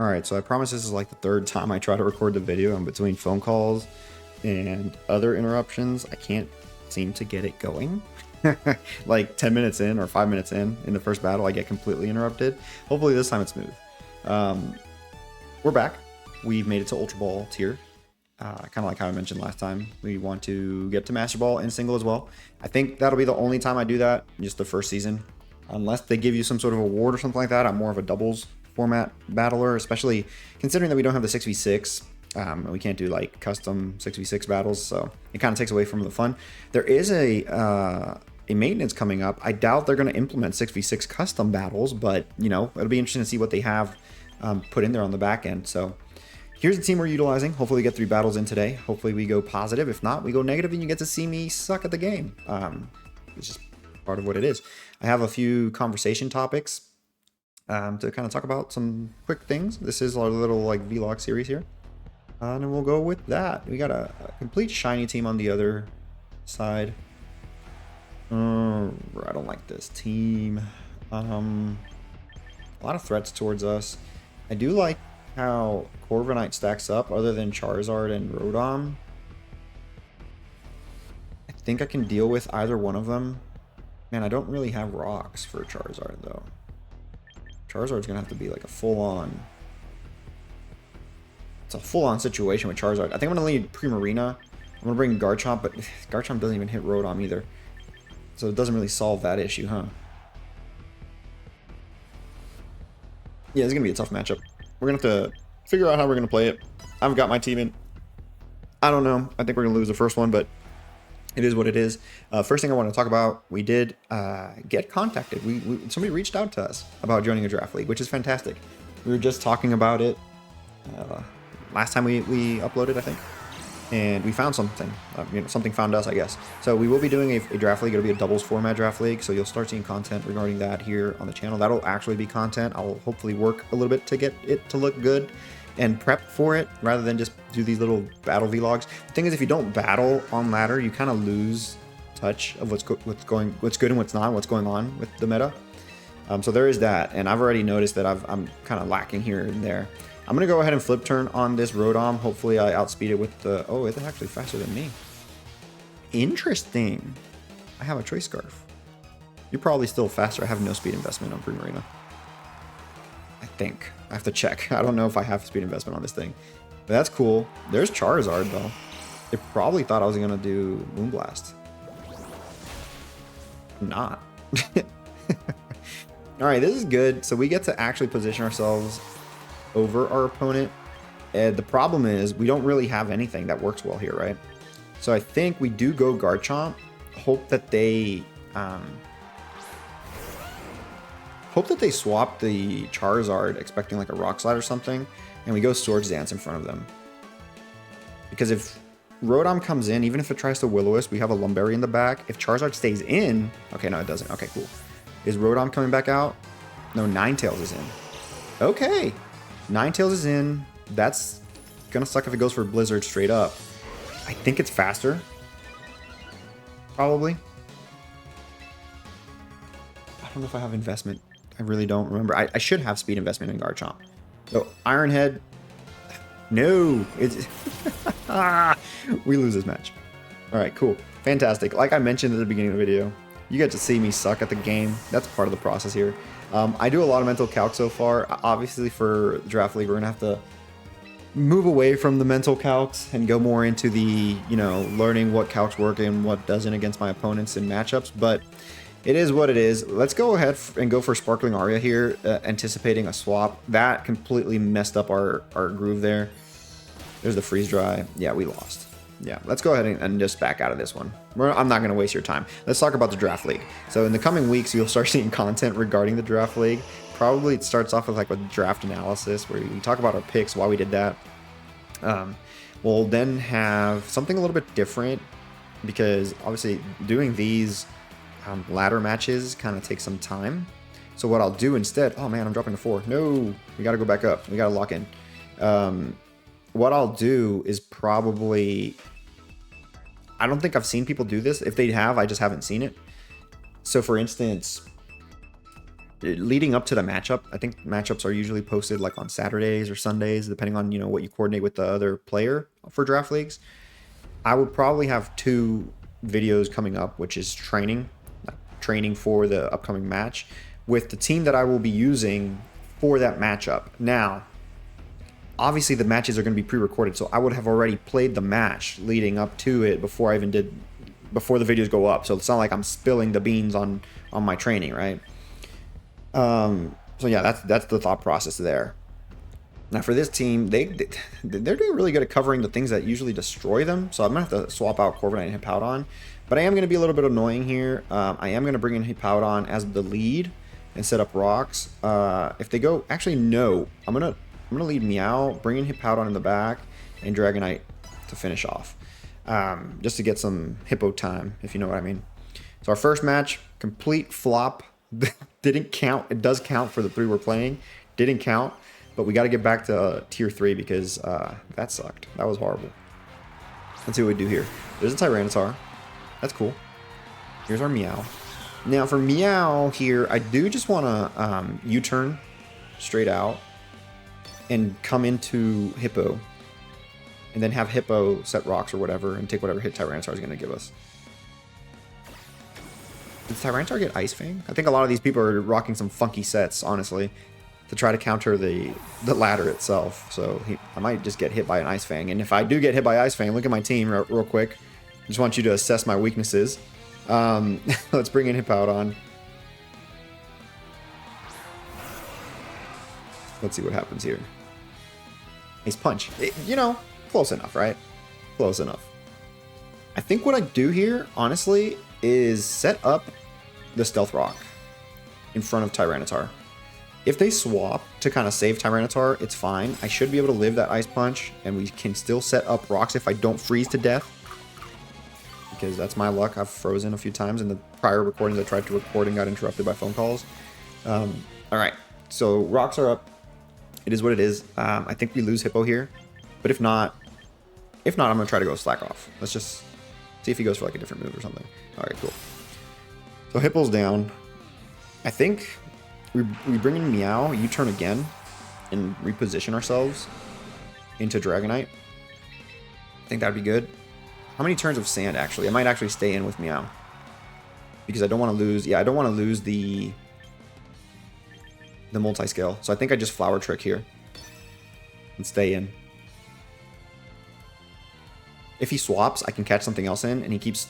All right, so I promise this is like the third time I try to record the video, and between phone calls and other interruptions, I can't seem to get it going. Like 10 minutes in or 5 minutes in the first battle, I get completely interrupted. Hopefully this time it's smooth. We're back. We've made it to Ultra Ball tier. Kind of like how I mentioned last time. We want to get to Master Ball in single as well. I think that'll be the only time I do that, just the first season. Unless they give you some sort of award or something like that, I'm more of a doubles format battler, especially considering that we don't have the 6v6. We can't do like custom 6v6 battles, so it kind of takes away from the fun. There is a maintenance coming up. I doubt they're going to implement 6v6 custom battles, but you know, it'll be interesting to see what they have put in there on the back end. So here's the team we're utilizing. Hopefully we get 3 battles in today. Hopefully we go positive. If not, we go negative and you get to see me suck at the game. It's just part of what it is. I have a few conversation topics to kind of talk about some quick things. This is our little like vlog series here. And we'll go with that. We got a complete shiny team on the other side. I don't like this team. A lot of threats towards us. I do like how Corviknight stacks up other than Charizard and Rotom. I think I can deal with either one of them. Man, I don't really have rocks for Charizard though. Charizard's gonna have to be like a full-on... It's a full-on situation with Charizard. I think I'm gonna lead Primarina. I'm gonna bring Garchomp, but Garchomp doesn't even hit Rotom either. So it doesn't really solve that issue, huh? Yeah, it's gonna be a tough matchup. We're gonna have to figure out how we're gonna play it. I haven't got my team in. I don't know. I think we're gonna lose the first one, but it is what it is. First thing I want to talk about, we did get contacted. Somebody reached out to us about joining a draft league, which is fantastic. We were just talking about it last time we uploaded, I think, and we found something. Something found us, I guess. So we will be doing a draft league. It'll be a doubles format draft league, so you'll start seeing content regarding that here on the channel. That'll actually be content. I'll hopefully work a little bit to get it to look good and prep for it rather than just do these little battle vlogs. The thing is, if you don't battle on ladder, you kind of lose touch of what's good and what's not, what's going on with the meta. So there is that, and I've already noticed that I'm kind of lacking here and there. I'm gonna go ahead and flip turn on this Rotom. Hopefully I outspeed it with the... Oh, it's actually faster than me. Interesting. I have a Choice Scarf. You're probably still faster. I have no speed investment on Primarina. I think. I have to check. I don't know if I have speed investment on this thing. But that's cool. There's Charizard, though. They probably thought I was going to do Moonblast. I'm not. Alright, this is good. So we get to actually position ourselves over our opponent. And the problem is we don't really have anything that works well here, right? So I think we do go Garchomp. Hope that they... Hope that they swap the Charizard, expecting like a Rock Slide or something, and we go Swords Dance in front of them. Because if Rotom comes in, even if it tries to Will-O-Wisp, we have a Lumberry in the back. If Charizard stays in... Okay, no, it doesn't. Okay, cool. Is Rotom coming back out? No, Ninetales is in. Okay. Ninetales is in. That's gonna suck if it goes for Blizzard straight up. I think it's faster. Probably. I don't know if I have investment. I really don't remember. I should have speed investment in Garchomp. So Iron Head. No, it's we lose this match. All right, cool, fantastic. Like I mentioned at the beginning of the video, you get to see me suck at the game. That's part of the process here. I do a lot of mental calc so far. Obviously, for Draft League, we're gonna have to move away from the mental calcs and go more into the, you know, learning what calcs work and what doesn't against my opponents in matchups. But it is what it is. Let's go ahead and go for Sparkling Aria here, anticipating a swap. That completely messed up our groove there. There's the Freeze Dry. Yeah, we lost. Yeah, let's go ahead and just back out of this one. I'm not going to waste your time. Let's talk about the Draft League. So in the coming weeks, you'll start seeing content regarding the Draft League. Probably it starts off with like a draft analysis where we talk about our picks, why we did that. We'll then have something a little bit different because obviously doing these ladder matches kind of takes some time. So what I'll do instead... Oh man, I'm dropping to 4. No, we got to go back up. We got to lock in. What I'll do is probably... I don't think I've seen people do this. If they have, I just haven't seen it. So for instance, leading up to the matchup, I think matchups are usually posted like on Saturdays or Sundays, depending on, you know, what you coordinate with the other player for draft leagues. I would probably have 2 videos coming up, which is training for the upcoming match with the team that I will be using for that matchup. Now, obviously the matches are going to be pre-recorded, so I would have already played the match leading up to it before the videos go up. So it's not like I'm spilling the beans on my training, right? So yeah, that's the thought process there. Now for this team, they're doing really good at covering the things that usually destroy them. So I'm gonna have to swap out Corviknight and Hippowdon, but I am gonna be a little bit annoying here. I am gonna bring in Hippowdon as the lead and set up rocks. If they go, actually no, I'm gonna lead Meow, bring in Hippowdon in the back, and Dragonite to finish off, just to get some Hippo time, if you know what I mean. So our first match, complete flop. Didn't count. It does count for the 3 we're playing. Didn't count, but we got to get back to tier 3 because that sucked. That was horrible. Let's see what we do here. There's a Tyranitar. That's cool. Here's our Meow. Now for Meow here, I do just want to U-turn straight out and come into Hippo, and then have Hippo set rocks or whatever and take whatever hit Tyranitar is going to give us. Did Tyranitar get Ice Fang? I think a lot of these people are rocking some funky sets, honestly, to try to counter the ladder itself. So I might just get hit by an Ice Fang. And if I do get hit by Ice Fang, look at my team real quick. I just want you to assess my weaknesses. Let's bring in Hippowdon. Let's see what happens here. Ace Punch. You know, close enough, right? Close enough. I think what I do here, honestly, is set up the Stealth Rock in front of Tyranitar. If they swap to kind of save Tyranitar, it's fine. I should be able to live that Ice Punch, and we can still set up rocks if I don't freeze to death. Because that's my luck. I've frozen a few times in the prior recordings I tried to record and got interrupted by phone calls. Alright, so rocks are up. It is what it is. I think we lose Hippo here. But if not, I'm going to try to go Slack Off. Let's just see if he goes for like a different move or something. Alright, cool. So Hippo's down. I think we bring in Meow, U-turn again, and reposition ourselves into Dragonite. I think that'd be good. How many turns of Sand, actually? I might actually stay in with Meow. Because I don't want to lose... Yeah, I don't want to lose the multi-scale. So I think I just Flower Trick here. And stay in. If he swaps, I can catch something else in, and he keeps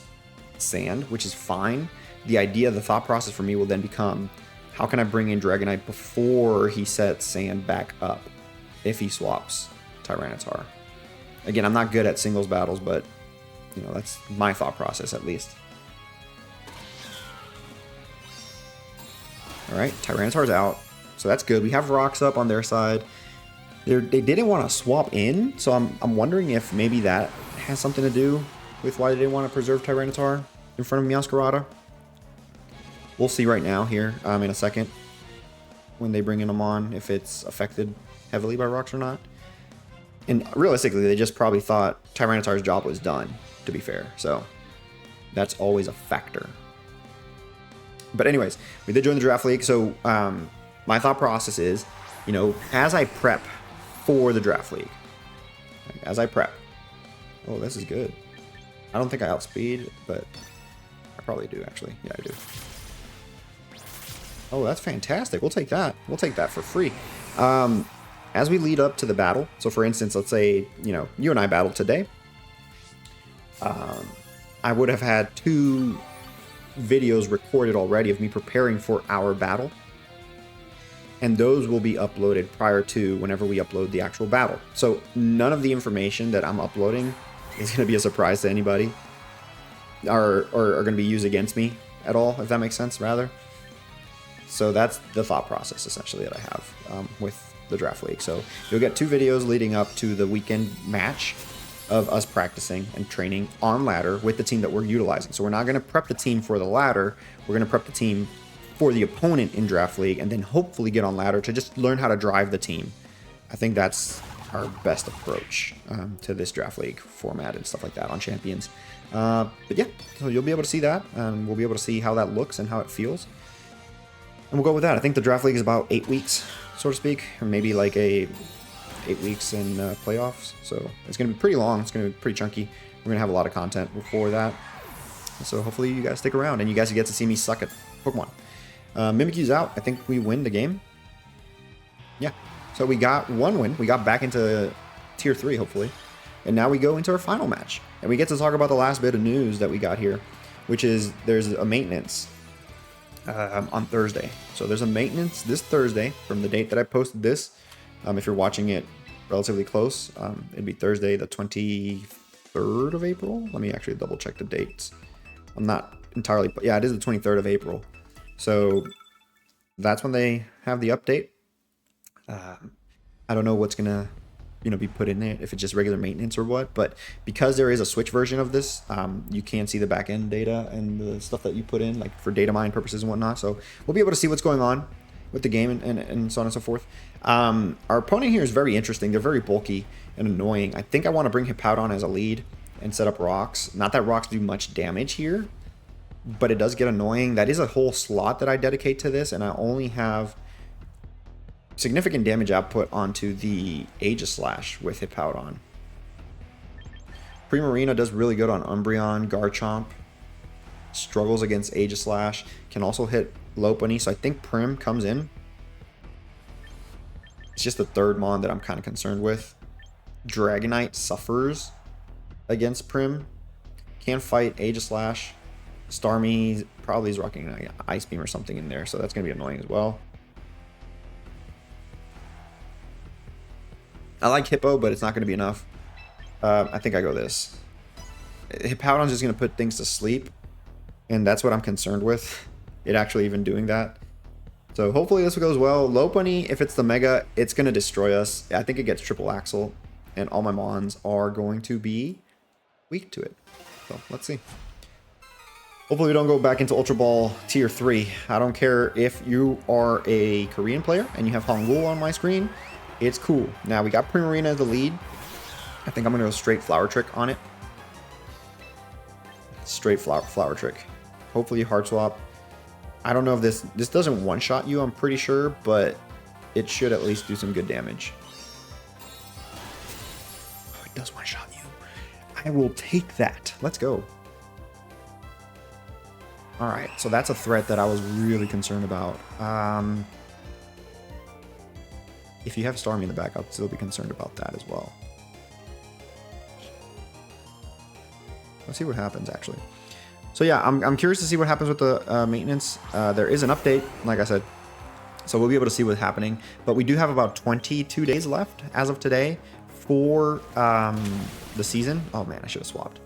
Sand, which is fine. The idea, the thought process for me will then become, how can I bring in Dragonite before he sets Sand back up if he swaps Tyranitar? Again, I'm not good at singles battles, but, you know, that's my thought process at least. Alright, Tyranitar's out, so that's good. We have rocks up on their side. They didn't want to swap in, so I'm wondering if maybe that has something to do with why they didn't want to preserve Tyranitar in front of Meowscarada. We'll see right now here in a second when they bring him on, if it's affected heavily by rocks or not. And realistically, they just probably thought Tyranitar's job was done, to be fair. So that's always a factor. But anyways, we did join the Draft League. So my thought process is, you know, as I prep for the Draft League, as I prep. Oh, this is good. I don't think I outspeed, but I probably do, actually. Yeah, I do. Oh, that's fantastic. We'll take that. We'll take that for free. As we lead up to the battle, so for instance, let's say, you know, you and I battled today. I would have had 2 videos recorded already of me preparing for our battle. And those will be uploaded prior to whenever we upload the actual battle. So none of the information that I'm uploading is going to be a surprise to anybody. Or going to be used against me at all, if that makes sense, rather. So that's the thought process, essentially, that I have with the Draft League. So you'll get 2 videos leading up to the weekend match of us practicing and training on ladder with the team that we're utilizing. So we're not going to prep the team for the ladder. We're going to prep the team for the opponent in Draft League, and then hopefully get on ladder to just learn how to drive the team. I think that's our best approach to this Draft League format and stuff like that on Champions. But yeah, so you'll be able to see that, and we'll be able to see how that looks and how it feels. And we'll go with that. I think the draft league is about 8 weeks, so to speak, or maybe like 8 weeks in playoffs. So it's going to be pretty long. It's going to be pretty chunky. We're going to have a lot of content before that. So hopefully you guys stick around and you guys get to see me suck at Pokemon. Mimikyu's out. I think we win the game. Yeah. So we got 1 win. We got back into tier 3, hopefully. And now we go into our final match. And we get to talk about the last bit of news that we got here, which is there's a maintenance on Thursday. So there's a maintenance this Thursday from the date that I posted this. If you're watching it relatively close, it'd be Thursday the 23rd of April. Let me actually double check the dates. I'm not entirely, but yeah, it is the 23rd of April. So that's when they have the update. I don't know what's gonna be put in there, if it's just regular maintenance or what, but because there is a Switch version of this, you can see the back end data and the stuff that you put in, like for data mine purposes and whatnot. So we'll be able to see what's going on with the game and so on and so forth. Our opponent here is very interesting. They're very bulky and annoying. I think I want to bring Hippowdon as a lead and set up rocks. Not that rocks do much damage here, but it does get annoying. That is a whole slot that I dedicate to this, and I only have significant damage output onto the Aegislash with Hippowdon. Primarina does really good on Umbreon. Garchomp struggles against Aegislash. Can also hit Lopunny, so I think Prim comes in. It's just the third Mon that I'm kind of concerned with. Dragonite suffers against Prim. Can fight Aegislash. Starmie probably is rocking an Ice Beam or something in there, so that's going to be annoying as well. I like Hippo, but it's not going to be enough. I think I go this. Hippowdon's just going to put things to sleep, and that's what I'm concerned with. It actually even doing that. So hopefully this goes well. Lopunny, if it's the Mega, it's going to destroy us. I think it gets Triple Axle, and all my Mons are going to be weak to it. So let's see. Hopefully we don't go back into Ultra Ball Tier 3. I don't care if you are a Korean player and you have Hangul on my screen. It's cool. Now we got Primarina as the lead. I think I'm going to go straight Flower Trick on it. Straight Flower Trick. Hopefully Heart Swap. I don't know if this doesn't one-shot you, I'm pretty sure, but it should at least do some good damage. Oh, it does one-shot you. I will take that. Let's go. Alright, so that's a threat that I was really concerned about. If you have Starmie in the back, I'll still be concerned about that as well. Let's see what happens, actually. So yeah, I'm curious to see what happens with the maintenance. There is an update, like I said, so we'll be able to see what's happening. But we do have about 22 days left as of today for the season. Oh man, I should have swapped.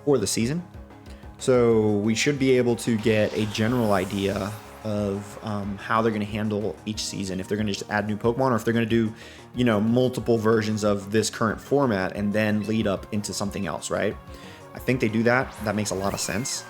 For the season. So we should be able to get a general idea of how they're going to handle each season, if they're going to just add new Pokemon, or if they're going to do, multiple versions of this current format and then lead up into something else, right? I think they do that. That makes a lot of sense.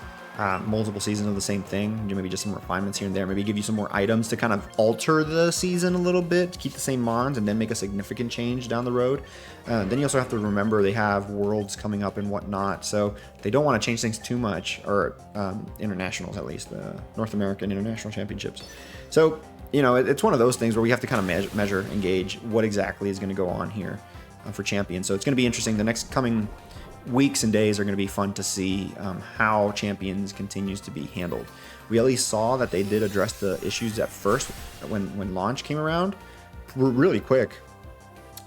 Multiple seasons of the same thing, maybe just some refinements here and there, maybe give you some more items to kind of alter the season a little bit, to keep the same Mons and then make a significant change down the road. Then you also have to remember they have Worlds coming up and whatnot, so they don't want to change things too much, or internationals at least, North American International Championships. So, it's one of those things where we have to kind of measure and gauge what exactly is going to go on here for Champions. So it's going to be interesting. The next coming weeks and days are going to be fun to see how Champions continues to be handled. We at least saw that they did address the issues at first when launch came around really quick,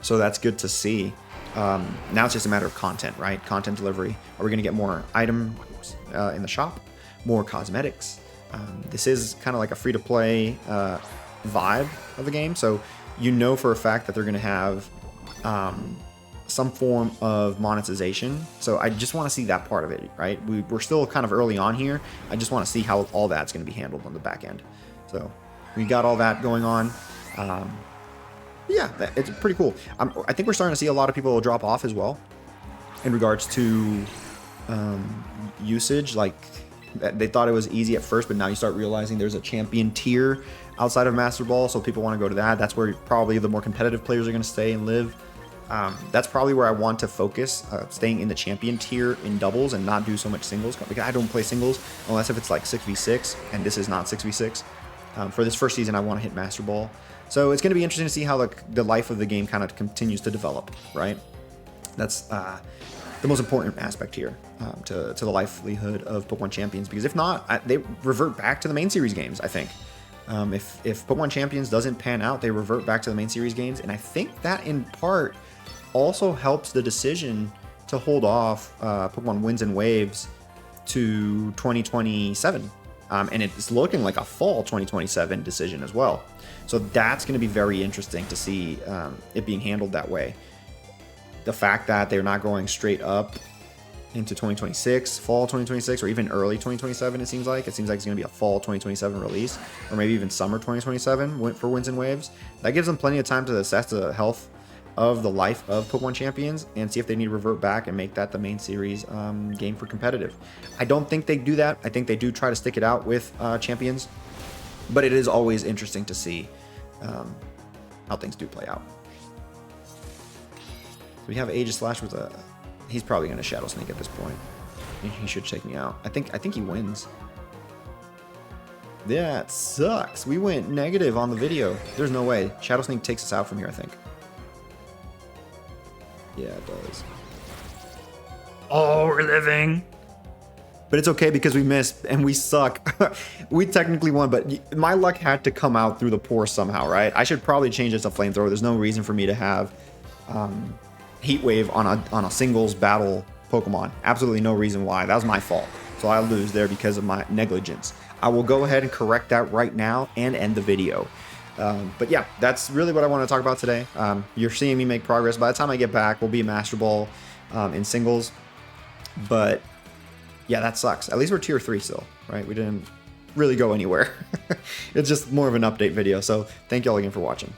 so that's good to see. Now it's just a matter of content, right? Content delivery. Are we going to get more items in the shop, more cosmetics? This is kind of like a free-to-play vibe of the game, so for a fact that they're going to have some form of monetization. So I just want to see that part of it, right? We're still kind of early on here. I just want to see how all that's going to be handled on the back end. So we got all that going on. Yeah, it's pretty cool. I think we're starting to see a lot of people drop off as well in regards to usage. Like, they thought it was easy at first, but now you start realizing there's a champion tier outside of Master Ball, so people want to go to that. That's where probably the more competitive players are going to stay and live. That's probably where I want to focus, staying in the champion tier in doubles and not do so much singles, because I don't play singles unless if it's like 6v6, and this is not 6v6. For this first season, I want to hit Master Ball. So it's going to be interesting to see how the life of the game kind of continues to develop, right? That's the most important aspect here to the livelihood of Pokemon Champions, because if not, they revert back to the main series games, I think. If Pokemon Champions doesn't pan out, they revert back to the main series games, and I think that in part also helps the decision to hold off Pokemon Winds and Waves to 2027. And it's looking like a fall 2027 decision as well. So that's going to be very interesting to see it being handled that way. The fact that they're not going straight up into 2026, fall 2026, or even early 2027, it seems like. It seems like it's going to be a fall 2027 release, or maybe even summer 2027 for Winds and Waves. That gives them plenty of time to assess the health of the life of Pokemon Champions and see if they need to revert back and make that the main series game for competitive. I don't think they do that. I think they do try to stick it out with Champions, but it is always interesting to see how things do play out. So we have Aegislash with a... He's probably going to Shadow Sneak at this point. He should take me out. I think he wins. That sucks. We went negative on the video. There's no way. Shadow Sneak takes us out from here, I think. Yeah, it does. Oh, we're living. But it's okay because we missed and we suck. We technically won, but my luck had to come out through the pores somehow, right? I should probably change this to Flamethrower. There's no reason for me to have Heat Wave on a singles battle Pokemon. Absolutely no reason why. That was my fault. So I lose there because of my negligence. I will go ahead and correct that right now and end the video. But yeah, that's really what I want to talk about today. You're seeing me make progress. By the time I get back, we'll be a Master Ball in singles. But yeah, that sucks. At least we're tier 3 still, right? We didn't really go anywhere. It's just more of an update video. So thank you all again for watching.